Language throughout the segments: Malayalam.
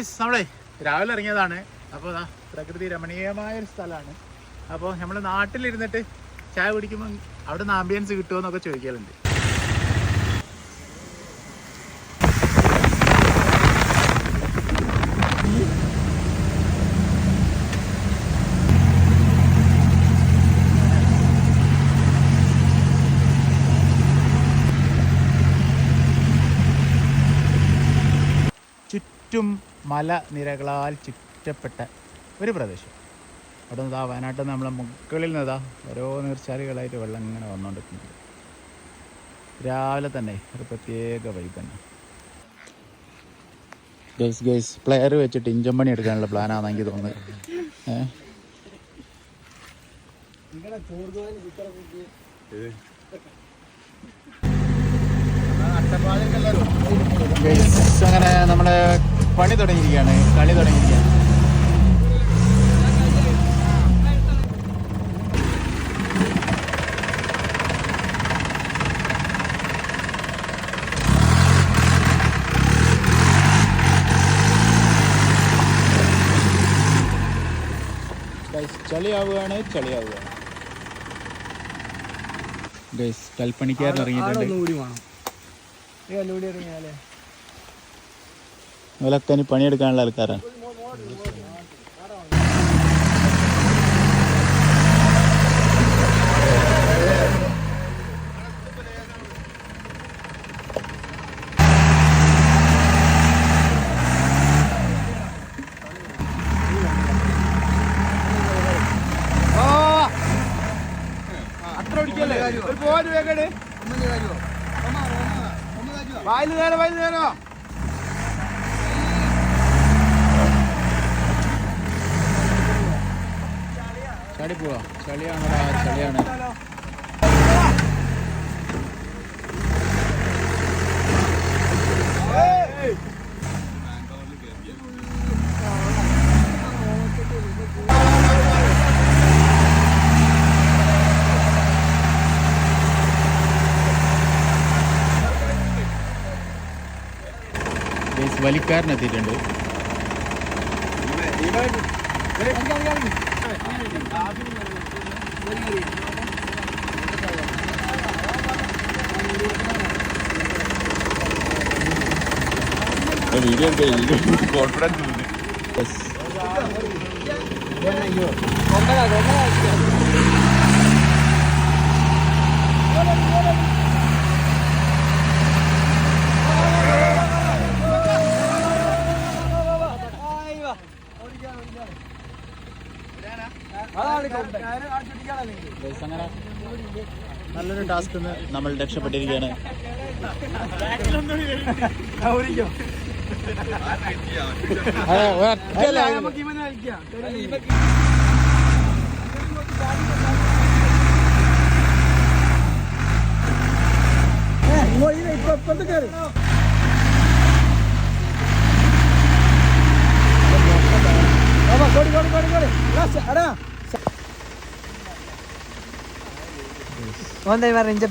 ഗൈസ് നമ്മളെ രാവിലെ ഇറങ്ങിയതാണ്. അപ്പോൾ പ്രകൃതി രമണീയമായൊരു സ്ഥലമാണ്. അപ്പോൾ നമ്മൾ നാട്ടിലിരുന്നിട്ട് ചായ കുടിക്കുമ്പോൾ അവിടെ നിന്ന് ആംബിയൻസ് കിട്ടുമോ എന്നൊക്കെ ചോദിക്കലുണ്ട്. ചുറ്റും മലനിരകളാൽ ചുറ്റപ്പെട്ട ഒരു പ്രദേശം. അവിടെ നിന്ന് വയനാട്ടിൽ നിന്ന് നമ്മളെ മുകളിൽ നിന്നതാ ഓരോ നീർച്ചാലുകളായിട്ട് വെള്ളം ഇങ്ങനെ വന്നുകൊണ്ടിരിക്കുന്നത്. രാവിലെ തന്നെ ഒരു പ്രത്യേക വൈബ് തന്നെ. ഗൈസ് പ്ലെയർ വെച്ചിട്ട് ഇഞ്ചൻ പണി എടുക്കാനുള്ള പ്ലാനാണെന്ന് എനിക്ക് തോന്നുന്നത്. അങ്ങനെ നമ്മളെ പണി തുടങ്ങിയിരിക്കുകയാണ്, കളി തുടങ്ങിയിരിക്കുകയാണ്. ചളിയാവുകയാണ്. ഗൈസ് കൽപ്പണിക്കാരൻ ഇറങ്ങിയിട്ടുണ്ട്. ഇവരൊക്കെ ഇനി പണിയെടുക്കാനുള്ള ആൾക്കാരാണ്. ചളി പോവാ, ചളിയാണടാ, ചളിയാണ്. വലിക്കാരനെത്തിയിട്ടുണ്ട്. വീഡിയോ കോൺഫിഡൻസ് അങ്ങനെ നല്ലൊരു ടാസ്ക് നമ്മൾ രക്ഷപ്പെട്ടിരിക്കുകയാണ്.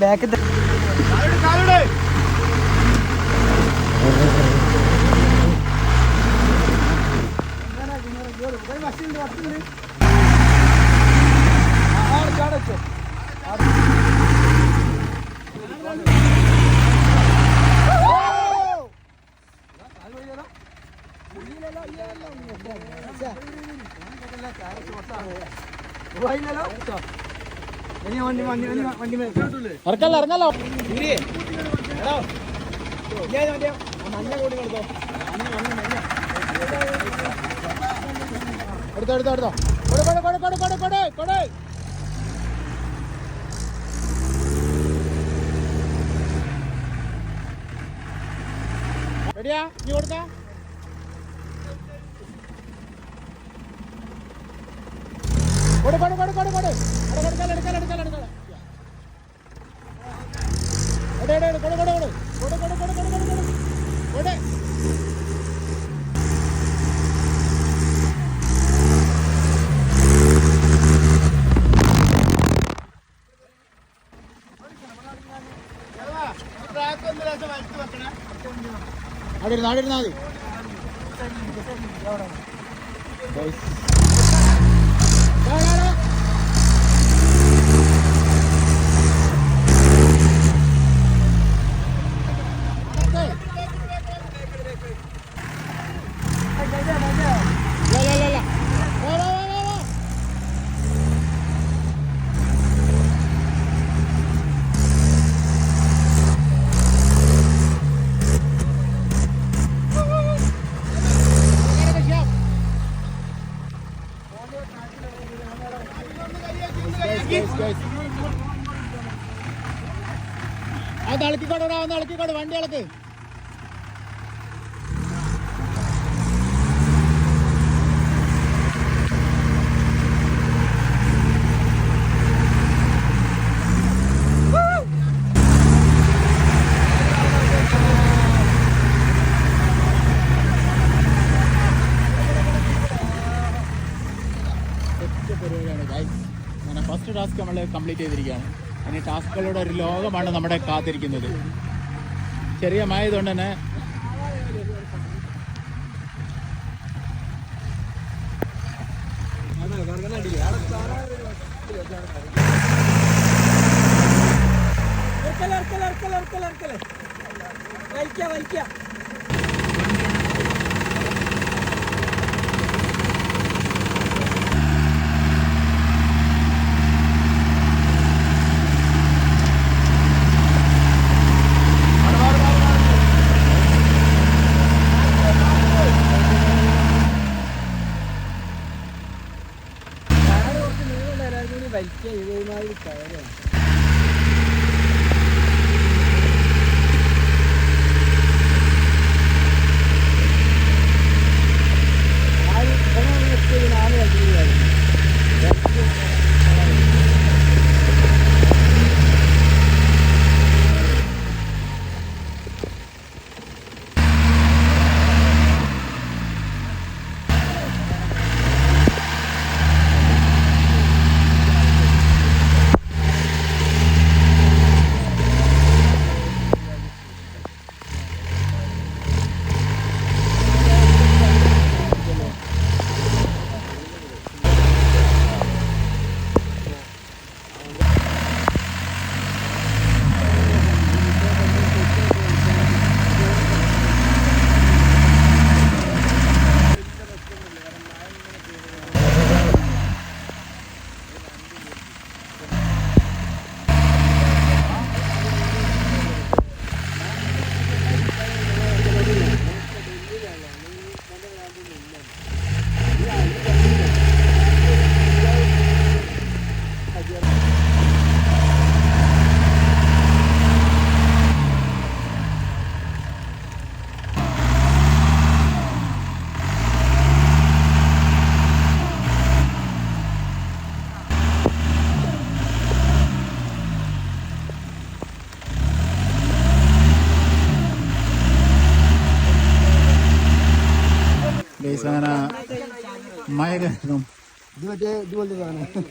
ബാക്ക് ഇറങ്ങല്ലോ. എടുത്തോ റെഡിയാ? നീ കൊടുക്കാം. അവിടെ ഇരുന്നാ മതി. അത് ഇളക്കിക്കോടാ, ഒന്ന് ഇളക്കിക്കോട്, വണ്ടി ഇളക്ക്. ഫസ്റ്റ് ടാസ്ക് നമ്മൾ കംപ്ലീറ്റ് ചെയ്തിരിക്കുകയാണ്. ഇനി ടാസ്കുകളുടെ ഒരു ലോകമാണ് നമ്മുടെ കാത്തിരിക്കുന്നത്. ചെറിയ മഴയതുകൊണ്ട് തന്നെ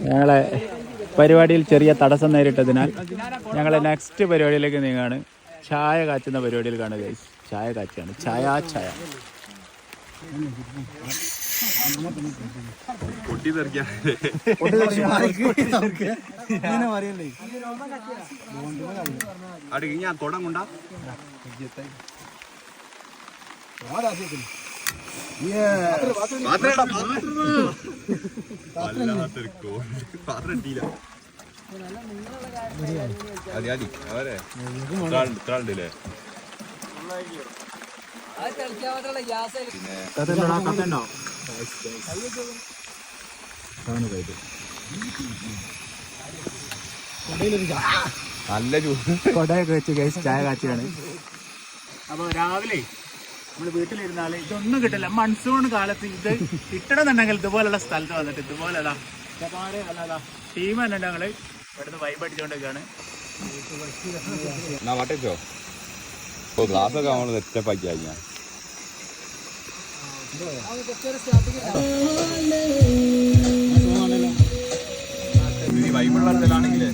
ഞങ്ങളെ പരിപാടിയിൽ ചെറിയ തടസ്സം നേരിട്ടതിനാൽ ഞങ്ങൾ നെക്സ്റ്റ് പരിപാടിയിലേക്ക് നീങ്ങാണ്. ചായ കാച്ചുന്ന പരിപാടിയിൽ കാണുക ഗൈസ്. ചായ കാച്ചാണ്, ചായ. ഞാൻ തുടങ്ങുണ്ട നല്ല കൊടയൊക്കെ വെച്ച് ഗൈസ് ചായ കാച്ചിയാണ്. അപ്പോൾ രാവിലെ നമ്മൾ വീട്ടിലിരുന്നാൽ ഇതൊന്നും കിട്ടില്ല. മൺസൂൺ കാലത്ത് ഇത് കിട്ടണമെന്നുണ്ടെങ്കിൽ ഇതുപോലുള്ള സ്ഥലത്ത് വന്നിട്ട് ഇതുപോലെ അല്ലാതാ ടീം തന്നെ ഞങ്ങൾ ഇവിടുന്ന് വൈബ് അടിച്ചുകൊണ്ടൊക്കെയാണ്. ഗ്ലാസ്സൊക്കെ നമ്മൾ സെറ്റപ്പാക്കി കഴിഞ്ഞാൽ വൈബുള്ള സ്ഥലമാണെങ്കിലേ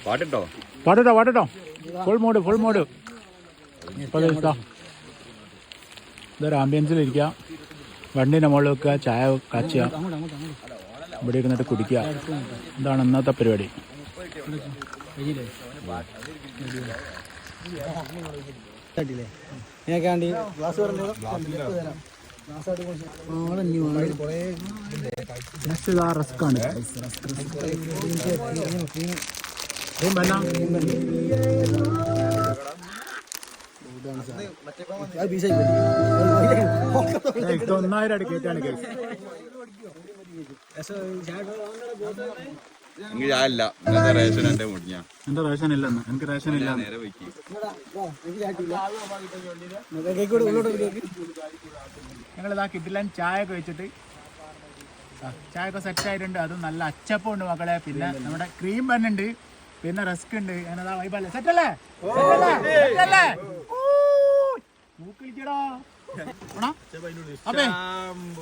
പാട്ടിട്ടോ പാട്ടോ ഫുൾ മോഡ് ഇതൊരു ആംബിയൻസിലിരിക്കുക, വണ്ടീൻ്റെ മുകളിൽ വെക്കുക, ചായ കാച്ചുക, ഇവിടെ ഇരുന്നിട്ട് കുടിക്കുക. ഇതാണ് ഇന്നത്തെ പരിപാടി. റസ്ക്കാണ് ഒന്നായിരം കേട്ടാണ് കേസ്. എന്റെ റേഷൻ ഇല്ലെന്ന്, എനിക്ക് റേഷൻ ഇല്ല. ഞങ്ങളിതാ കിട്ടില്ല ചായ ഒക്കെ വെച്ചിട്ട്, ചായ ഒക്കെ സെറ്റ് ആയിട്ടുണ്ട്. അതും നല്ല അച്ചപ്പം ഉണ്ട് മക്കളെ, പിന്നെ നമ്മുടെ ക്രീം ബൺ ഉണ്ട്, പിന്നെ റസ്ക് ഉണ്ട്. എന്നതാ വൈബല്ലേ, സെറ്റല്ലേ? അപ്പേ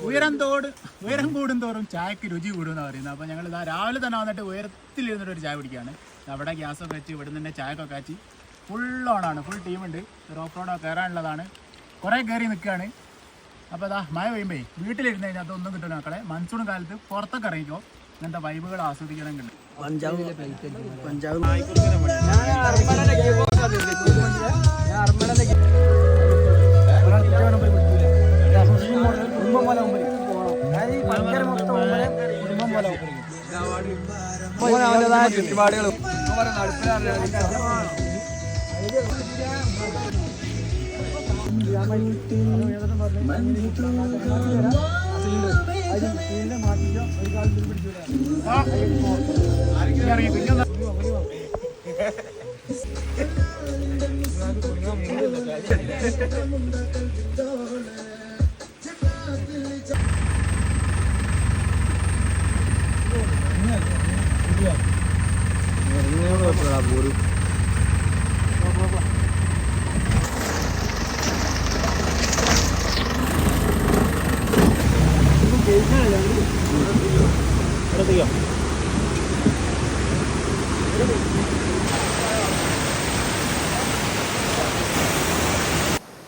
ഉയരം കൂടും തോറും ചായക്ക് രുചി കൂടും എന്നാ പറയുന്നത്. അപ്പൊ ഞങ്ങൾ ഇതാ രാവിലെ തന്നെ വന്നിട്ട് ഉയരത്തിലിരുന്നിട്ട് ഒരു ചായ കുടിക്കുകയാണ്. അവിടെ ഗ്യാസൊക്കെ വെച്ച് ഇവിടെ നിന്ന് ചായക്കൊക്കെ കാച്ചി ഫുൾ ഓണാണ്, ഫുൾ ടീമുണ്ട്. റോപ്പ് റോഡൊക്കെ കയറാനുള്ളതാണ്, കുറെ കയറി നിൽക്കുകയാണ്. അപ്പോൾ അതാ മഴ പെയ്യുമ്പേ വീട്ടിലിരുന്ന് കഴിഞ്ഞാൽ അതൊന്നും കിട്ടില്ല മക്കളെ. മൺസൂൺ കാലത്ത് പുറത്തൊക്കെ ഇറങ്ങിക്കോ, ഇങ്ങനത്തെ വൈബുകൾ ആസ്വദിക്കണമെങ്കിൽ. ചുറ്റുപാടുകളും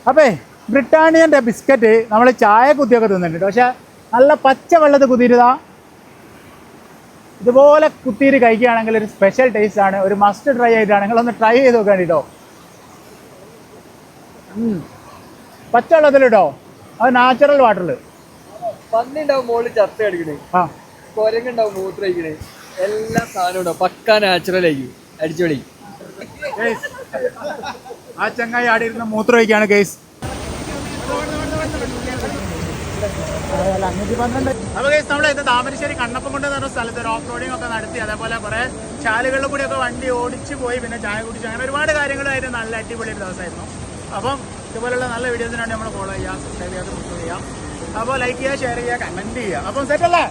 അപ്പേ ബ്രിട്ടാനിയൻ്റെ ബിസ്ക്കറ്റ് നമ്മൾ ചായ കുത്തിയൊക്കെ തിന്നിട്ടുണ്ട്. പക്ഷെ നല്ല പച്ച വെള്ളത്തിൽ കുത്തിയിരുതാ ഇതുപോലെ കുത്തിയിട്ട് കഴിക്കുകയാണെങ്കിൽ ഒരു സ്പെഷ്യൽ ടേസ്റ്റ് ആണ്. ഒരു മസ്റ്റ് ട്രൈ ആയിട്ടാണ്, നിങ്ങളൊന്ന് ട്രൈ ചെയ്ത് നോക്കാൻ കേട്ടോ. പച്ചവെള്ളത്തിലിട്ടോ, അത് നാച്ചുറൽ വാട്ടറിൽ. പന്നിണ്ടാവും മുകളിൽ ചത്ത അടിക്കണേ, കൊരങ്ങുണ്ടാവും മൂത്രയിക്കണേ, എല്ലാ സാധനവും ഉണ്ടാവും. പക്കാ നാച്ചുറൽ ആയിരിക്കും, അടിച്ചോളി. ആ ചങ്ങായി ആടി ഇരുന്ന് മൂത്രം ഒഴിക്കുകയാണ് കേസ്. അപ്പോൾ കേസ് നമ്മൾ ഇത് താമരശ്ശേരി കണ്ണപ്പം കൊണ്ട് പറഞ്ഞ സ്ഥലത്ത് ഒരു ഓഫ് റോഡിങ് ഒക്കെ നടത്തി, അതേപോലെ കുറെ ചാലുകളിൽ കൂടിയൊക്കെ വണ്ടി ഓടിച്ച് പോയി, പിന്നെ ചായ കുടിച്ചു, അങ്ങനെ ഒരുപാട് കാര്യങ്ങളായിട്ട് നല്ല അടിപൊളി ഒരു ദിവസമായിരുന്നു. അപ്പം ഇതുപോലുള്ള നല്ല വീഡിയോസിന് വേണ്ടി നമ്മൾ ഫോളോ ചെയ്യുക, സബ്സ്ക്രൈബ് ചെയ്യാതെ സബ്സ്ക്രൈബ് ചെയ്യാം. അപ്പോൾ ലൈക്ക് ചെയ്യുക, ഷെയർ ചെയ്യുക, കമന്റ് ചെയ്യുക. അപ്പം സെറ്റ് അല്ലേ?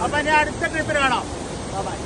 അപ്പം ഇനി അടുത്ത ട്രിപ്പിൽ കാണാം. ബൈ.